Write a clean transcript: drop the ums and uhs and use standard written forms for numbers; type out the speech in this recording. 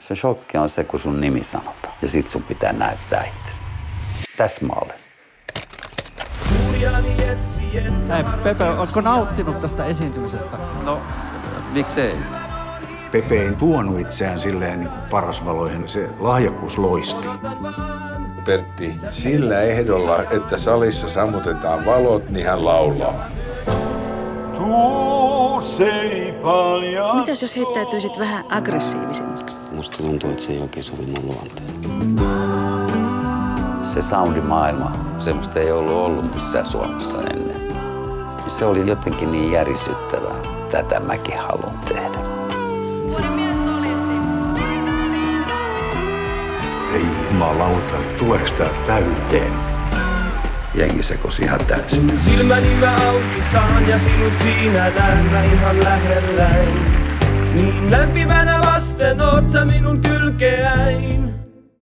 Se shokki on se, kun sun nimi sanotaan. Ja sit sun pitää näyttää itsesi. Tässä mä olen. Pepe, oletko nauttinut tästä esiintymisestä? No, miksei? Pepe ei tuonut itseään silleen niin kuin parasvaloihin. Se lahjakkuus loisti. Pertti, sillä ehdolla, että salissa sammutetaan valot, niin hän laulaa. Mitäs jos heittäytyisit vähän aggressiivisemmaksi? Musta tuntuu, että se ei oikein sovi mun luonteen. Se soundimaailma, semmoista ei ollut missään Suomessa ennen. Se oli jotenkin niin järisyttävää. Tätä mäkin haluan tehdä. Ei jumalauta, tuleeko tää täyteen? Jengi sekosi ihan täysin. Silmäni mä auki saan ja sinut siinä näen ihan lähelläin. Niin lämpimänä vasten oot sä minun kylkeäin.